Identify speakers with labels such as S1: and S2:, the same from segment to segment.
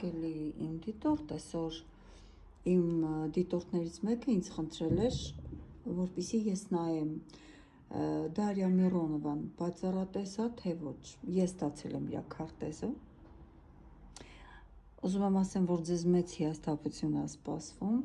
S1: հարգելի իմ դիտորդ, այսօր իմ դիտորդներից մեկը ինձ խնդրել էր, որպեսզի ես նայեմ Դարիա Միրոնովան բացառատես է, թե ոչ։ Ես ստացել եմ իր քարտեզը։ Ուզում եմ ասեմ, որ ձեզ մեծ հիասթափություն է սպասվում։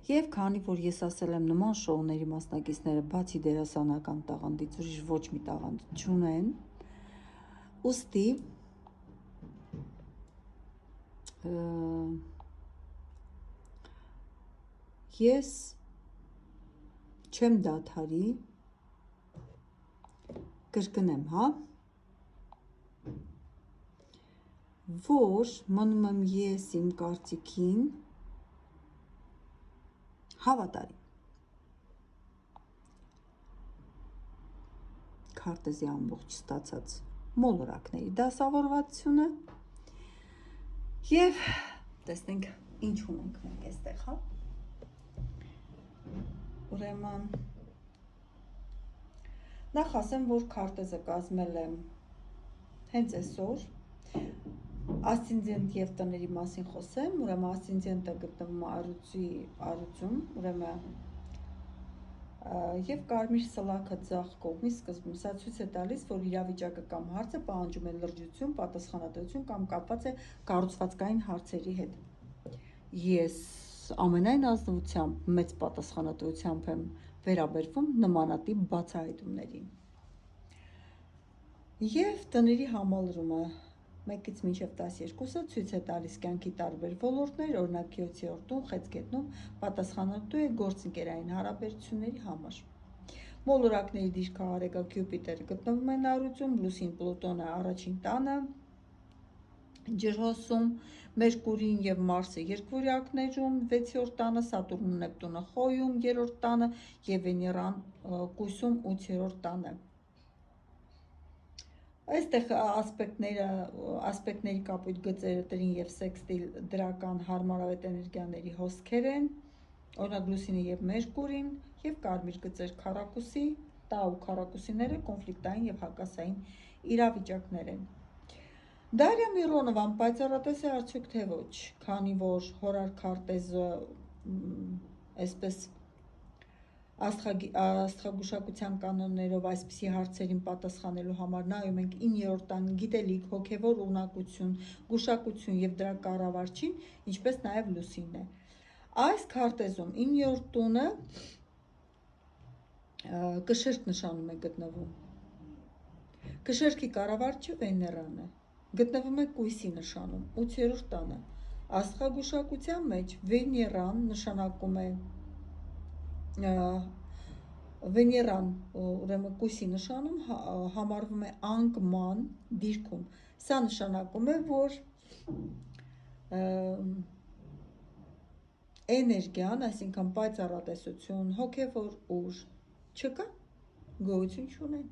S1: Եվ քանի որ ես ասել եմ նման շոուների մասնակիցները բացի դերասանական տաղանդից ուրիշ ոչ մի տաղանդ չունեն, ուստի ես չեմ դադարի կրկնեմ, որ մնում եմ ես իմ կարծիքին հավատարիմ։ Քարտեզի ամբողջ ստացած մոլորակների դասավորվածությունը եւ տեսնենք ինչ ունենք մենք այստեղ, Ուրեմն նախ ասեմ, որ քարտեզը կազմել եմ հենց այսօր ասցենդենտ եւ տների մասին խոսեմ, ուրեմն ասցենդենտը գտնվում է առյուծի առյուծում, ուրեմն եւ կարմիր սլաքը ձախ կողմի սկզբում, սա ցույց է տալիս, որ իրավիճակը կամ հարցը պահանջում է լրջություն, պատասխանատվություն կամ կապված է կառուցվածքային հարցերի հետ։ Ես ամենայն ազնվությամբ մեծ պատասխանատվությամբ եմ վերաբերվում նմանատիպ բացահայտումներին։ Եվ տների համալրումը 1-ից մինչև 12-ը ցույց է տալիս կյանքի տարբեր ոլորտներ, օրինակ 7-րդ տուն, խեցգետնում պատասխանատու է գործընկերային հարաբերությունների համար։ Մոլորակների դիրքը Արեգակ Յուպիտերը գտնվում են առյուծում, Լուսին Պլուտոնը առաջին տանը, Ջրհոսում, Մերկուրին եւ Մարսը երկվորյակներում, 6-րդ տանը, Սատուրնն ու Նեպտունը Խոյում, 3-րդ տանը եւ Վեներան Կույսում 8-րդ տանը։ Այստեղ ասպեկտների կապույտ գծերը տրին եւ սեքստիլ դրական հարմարավետ էներգիաների հոսքեր են, օրինակ Լուսինը եւ Մերկուրին եւ կարմիր գծեր քառակուսի, տաու քառակուսիները կոնֆլիկտային եւ հակասային իրավիճակներ են։ Դարիա Միրոնովան պայծառատես է արդյոք թե ոչ, քանի որ հորար քարտեզը այսպես աստղագուշակության կանոններով այսպիսի հարցերին պատասխանելու համար նայում ենք 9-րդ տան գիտելիք, հոգևոր ունակություն, գուշակություն եւ դրա կառավարչին, ինչպես նաեւ Լուսինն է։ Այս քարտեզում 9-րդ տունը կշերք նշանում է գտնվում։ Կշերքի կառավարչը Վեներան է, գտնվում է Կույսի նշանում, 8-րդ տանը։ Աստղագուշակության մեջ Վեներան նշանակում է Վեներան, ուրեմն Կույսի նշանում համարվում է անկման դիրքում։ Սա նշանակում է, որ էներգիան, այսինքն պայծառատեսություն, հոգևոր ուժ չկա, գոյություն չունեն։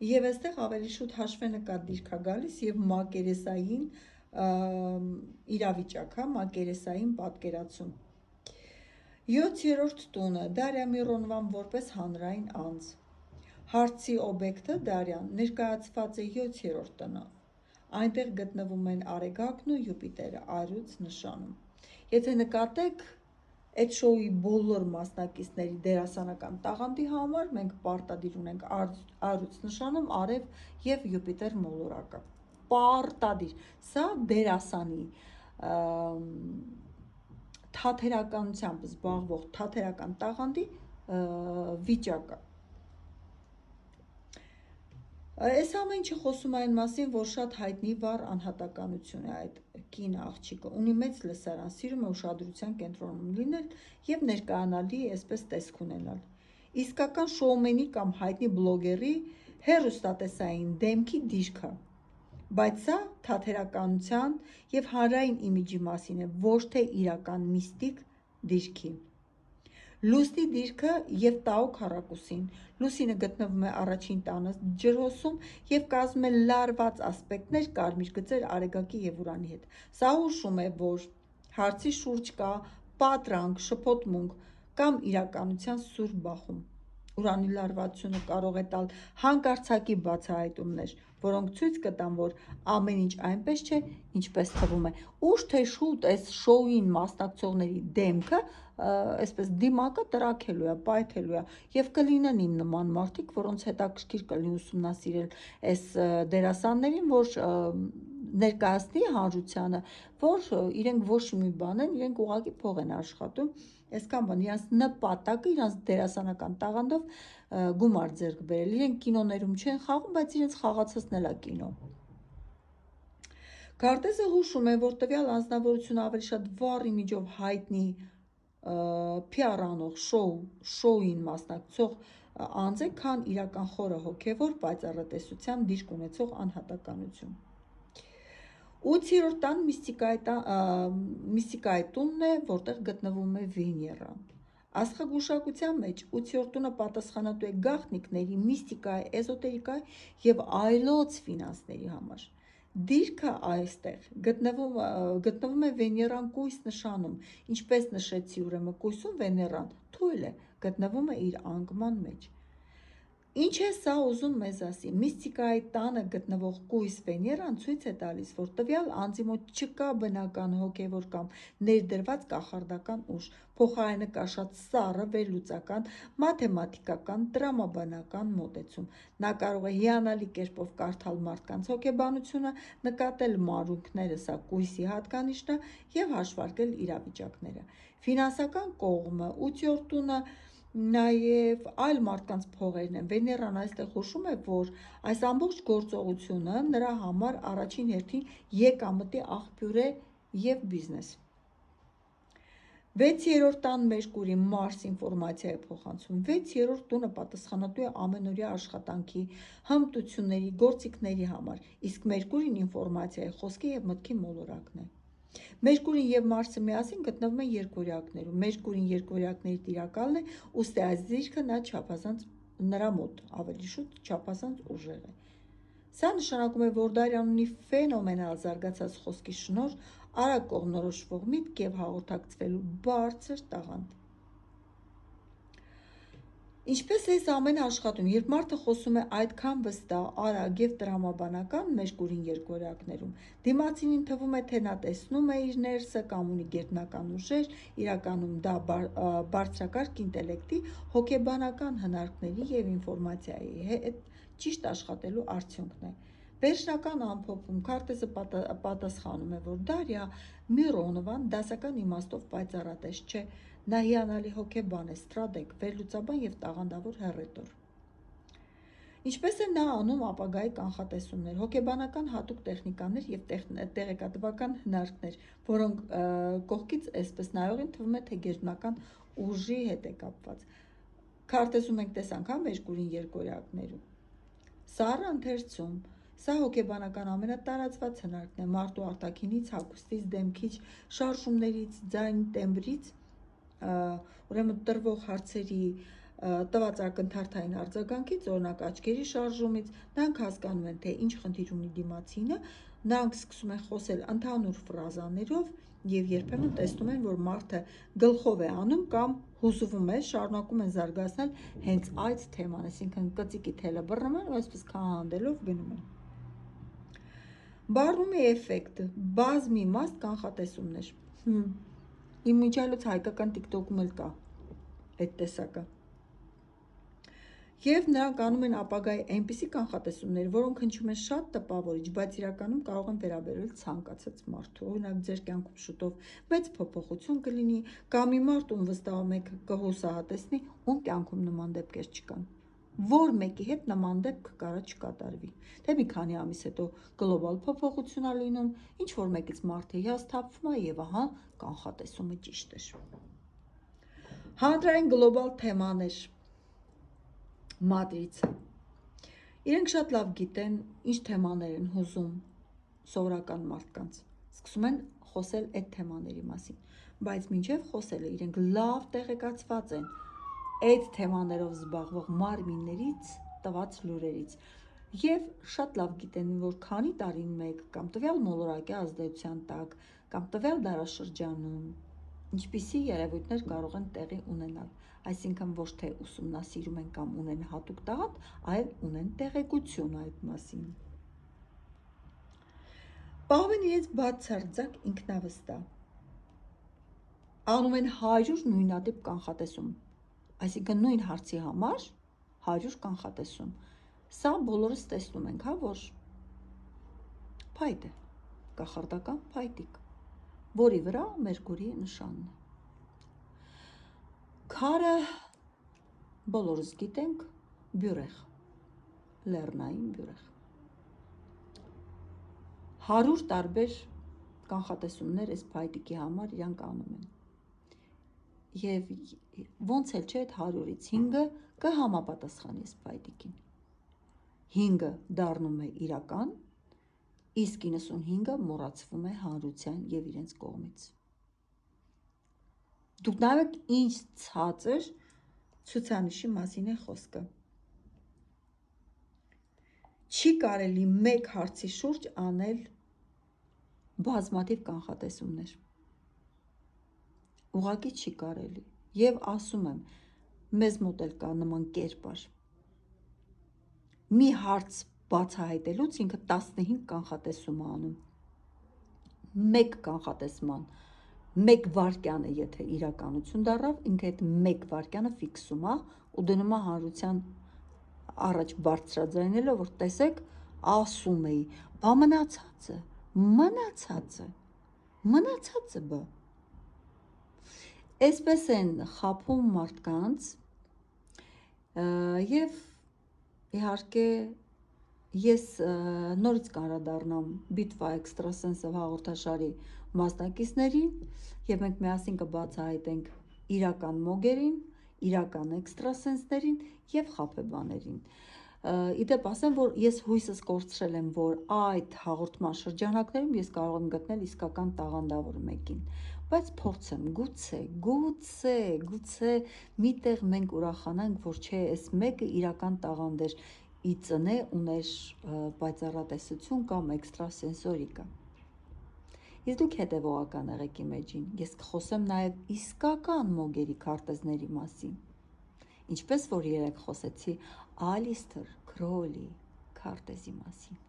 S1: Եվ այստեղ ավելի շուտ հաշվենկատ դիրք է գալիս եւ մակերեսային իրավիճակ, մակերեսային պատկերացում։ 7-րդ տունը Դարիա Միրոնովան որպես հանրային անձ։ Հարցի օբյեկտը Դարյան ներկայացված է 7-րդ տնով։ Այնտեղ գտնվում են Արեգակն ու Յուպիտերը առյուծ նշանում։ Եթե նկատեք, այդ շոուի բոլոր մասնակիցների դերասանական տաղանդի համար մենք պարտադիր ունենք առյուծ նշանում արև եւ Յուպիտեր մոլորակը։ Պարտադիր։ Սա դերասանի թատերականությամբ զբաղվող թատերական տաղանդի վիճակը։ Այս ամեն ինչը խոսում է այն մասին, որ շատ հայտնի վառ անհատականություն է այդ կին աղջիկը, ունի մեծ լսարան, սիրում է ուշադրության կենտրոնում լինել եւ ներկայանալի այսպես տեսք ունենալ։ Իսկական շոումենի կամ հայտնի բլոգերի հեռուստատեսային դեմքի դիրքը, բայց սա թատերականության եւ հանրային իմիջի մասին է, ոչ թե իրական միստիկ դիրքի։ Լուսնի դիրքը եւ տաու քառակուսին, Լուսինը գտնվում է առաջին տանը Ջրհոսում եւ կազմում է լարված ասպեկտներ կարմիր գծեր Արեգակի եւ Ուրանի հետ։ Սա հուշում է, որ հարցի շուրջ կա պատրանք, շփոթմունք կամ իրականության սուր բախում։ Ուրանի լարվածությունը կարող է տալ հանկարծակի բացահայտումներ, որոնք ցույց կտան, որ ամեն ինչ այնպես չէ, ինչպես թվում է։ Ուշ թե շուտ այս շոուին մասնակցողների դեմքը այսպես դիմակը տրաքելու է, պայթելու է եւ կլինեն իմ նման մարդիկ, որոնց հետաքրքիր կլինի ուսումնասիրել այս դերասաններին, որ ներկայացնի հանրությանը, որ իրենք ոչ մի բան են, իրենք ուղղակի փող են աշխատում, այսքան բան, իրանց նպատակը, իրանց դերասանական տաղանդով գումար ձեռք բերել, իրենք կինոներում չեն խաղում, բայց իրենց խաղացածն էլ է կինո։ Քարտեզը հուշում է, որ տվյալ անձնավորությունը ավելի շատ վառ իմիջով հայտնի PR անող շոուին մասնակցող անձ է, քան իրական խորը հոգևոր պայծառատեսության դիրք ունեցող անհատականություն։ 8-րդ տան միստիկայի տունն է, որտեղ գտնվում է Վեներան։ Աստղագուշակության մեջ 8-րդ տունը պատասխանատու է գաղտնիքների, միստիկայի, էզոտերիկայի եւ այլոց ֆինանսների համար։ Դիրքը այստեղ գտնվում է Վեներան կույս նշանում, ինչպես նշեցի, ուրեմն կույսում Վեներան թույլ է, գտնվում է իր անկման մեջ։ Ինչ է սա ուզում մեզ ասի, միստիկայի տանը գտնվող կույս Վեներան ցույց է տալիս, որ տվյալ անձի մոտ չկա բնական հոգևոր կամ ներդրված կախարդական ուժ, փոխարենը կա շատ սառը, վերլուծական, մաթեմատիկական, տրամաբանական մոտեցում։ Նա կարող է հիանալի կերպով կարդալ մարդկանց հոգեբանությունը, նկատել մանրուքները, սա կույսի հատկանիշն է, եւ հաշվարկել իրավիճակները։ Ֆինանսական կողմը 8-րդ տունը նաև այլ մարդկանց փողերն են։ Վեներան այստեղ հուշում է, որ այս ամբողջ գործողությունը նրա համար առաջին հերթին եկամտի աղբյուր է եւ բիզնես։ 6-րդ տան Մերկուրի Մարս ինֆորմացիա է փոխանցում։ 6-րդ տունը պատասխանատու է ամենօրյա աշխատանքի, հմտությունների, գործիքների համար, իսկ Մերկուրին ինֆորմացիա է, խոսքի եւ մտքի մոլորակն է։ Մերկուրին եւ Մարսը միասին գտնվում են երկօրյակներում։ Մերկուրին երկօրյակների տիրակալն է, ուստի այս դիրքը նրա մոտ ավելի շուտ չափազանց ուժեղ է։ Սա նշանակում է, որ Դարյան ունի ֆենոմենալ զարգացած խոսքի շնորհ, արագ կողմնորոշվող միտք եւ հաղորդակցվելու բարձր տաղանդ։ Ինչպես է այս ամենը աշխատում, երբ մարդը խոսում է այդքան վստահ, արագ եւ տրամաբանական Մերկուրին երկօրյակներում, դիմացինին թվում է, թե նա տեսնում է իր ներսը կամ ունի գերբնական ուժեր, իրականում դա բարձրակարգ ինտելեկտի, հոգեբանական հնարքների եւ ինֆորմացիայի հետ ճիշտ աշխատելու արդյունքն է։ Վերջնական ամփոփում քարտեզը պատասխանում է, որ Դարիա Միրոնովան դասական իմաստով պայծառատես չէ, նա հիանալի հոգեբան է, ստրատեգ, վերլուծաբան եւ տաղանդավոր հեռետոր։ Ինչպես է նա անում ապագայի կանխատեսումներ, հոգեբանական հատուկ տեխնիկաներ եւ տեղեկատվական հնարքներ, որոնք կողքից այսպես նայողին թվում է, թե գերբնական ուժի հետ է կապված։ Քարտեզում ենք տեսանք, Մերկուրին երկօրյակներում։ Սառը ընթերցում, սա հոգեբանական ամենատարածված հնարքն է մարդու արտաքինից, հագուստից, դեմքից, շարժումներից, ձայն տեմբրից, ուրեմն տրվող հարցերի տված ակնթարթային արձագանքից, օրինակ աչքերի շարժումից, նրանք հասկանում են, թե ինչ խնդիր ունի դիմացինը, նրանք սկսում են խոսել ընդհանուր ֆրազաներով եւ երբեմն տեսնում են, որ մարդը գլխով է անում կամ հուզվում է, շարունակում են զարգացնել հենց այդ թեման, այսինքն կծիկի թելը բռնում են ու այսպես քահանդելով գնում են։ Բարնումի էֆեկտը, բազմիմաստ կանխատեսումներ։ Իմ միջալոց հայկական TikTok-ում էլ կա այդ տեսակը։ Եվ նրանք անում են ապագայի այնպիսի կանխատեսումներ, որոնք հնչում են շատ տպավորիչ, բայց իրականում կարող են վերաբերել ցանկացած մարդու։ Օրինակ, ձեր կյանքում շուտով մեծ փոփոխություն կլինի, կամ մի մարդ, ում վստահում եք, կհուսահատեսնի, ում կյանքում նման դեպքեր չկան։ Որ մեկի հետ նման դեպք կարա չկատարվի։ Թե մի քանի ամիս հետո գլոբալ փոփոխություն է լինում, ինչ որ մեկից մարդը հիասթափվում է եւ ահա կանխատեսումը ճիշտ էր։ Հանրային գլոբալ թեմաներ։ Մատրիցը։ Իրենք շատ լավ գիտեն, ինչ թեմաներ են հուզում սովորական մարդկանց։ Սկսում են խոսել այդ թեմաների մասին, բայց մինչև խոսելը իրենք լավ տեղեկացված են այդ թեմաներով զբաղվող մարմիններից տված լուրերից եւ շատ լավ գիտեն, որ քանի տարին մեկ կամ տվյալ մոլորակի ազդեցության տակ կամ տվյալ դարաշրջանում ինչպիսի երևույթներ կարող են տեղի ունենալ, այսինքն ոչ թե ուսումնասիրում են կամ ունեն հատուկ տաղանդ, այլ ունեն տեղեկություն այդ մասին։ Պահում են իրենց բացարձակ ինքնավստահ։ Անում են 100 նույնատիպ կանխատեսում, այսինքն նույն հարցի համար 100 կանխատեսում։ Սա բոլորս տեսնում ենք, հա, որ փայտ է, կախարդական փայտիկ, որի վրա Մերկուրիի նշանն է։ Քարը բոլորս գիտենք, բյուրեղ, լեռնային բյուրեղ։ 100 տարբեր կանխատեսումներ այս փայտիկի համար իրանք անում են։ Եվ ոնց էլ չէ, այդ 100-ից 5-ը կհամապատասխանի այս փայտիկին։ 5-ը դառնում է իրական, իսկ 95-ը մոռացվում է հանրության եւ իրենց կողմից։ Դուք նայեք ինչ ցածր ցուցանիշի մասին է խոսքը։ Չի կարելի մեկ հարցի շուրջ անել բազմաթիվ կանխատեսումներ։ Ուղղակի չի կարելի, եւ ասում եմ, մեզ մոտ էլ կա նման կերպար։ Մի հարց բացահայտելուց ինքը 15 կանխատեսում է անում։ Մեկ կանխատեսման 1 վայրկյանը եթե իրականություն դառավ, ինքը այդ 1 վայրկյանը ֆիքսում է ու դնում է հանրության առաջ բարձրաձայնելով, որ տեսեք, ասում էի, բա մնացածը բա։ Այսպես են խաբում մարդկանց եւ իհարկե ես նորից կանդրադառնամ Բիտվա էքստրասենսով հաղորդաշարի մասնակիցներին եւ մենք միասին կբացահայտենք իրական մոգերին, իրական էքստրասենսներին եւ խաբեբաներին։ Իդեպ ասեմ, որ ես հույսս կորցրել եմ, որ այդ հաղորդման շրջանակներում ես կարող եմ գտնել իսկական տաղանդավոր մեկին, բայց փորձեմ, գուցե միտեղ մենք ուրախանանք, որ չէ, այս մեկը իրական տաղանդ էր, ի ծնե ուներ պայծառատեսություն կամ էքստրասենսորիկա։ Իսկ դուք հետևողական եղեք իմ էջին, ես կխոսեմ նաև իսկական մոգերի քարտեզների մասին, ինչպես որ երեք խոսեցի Ալիստեր Քրոլի քարտեզի մասին։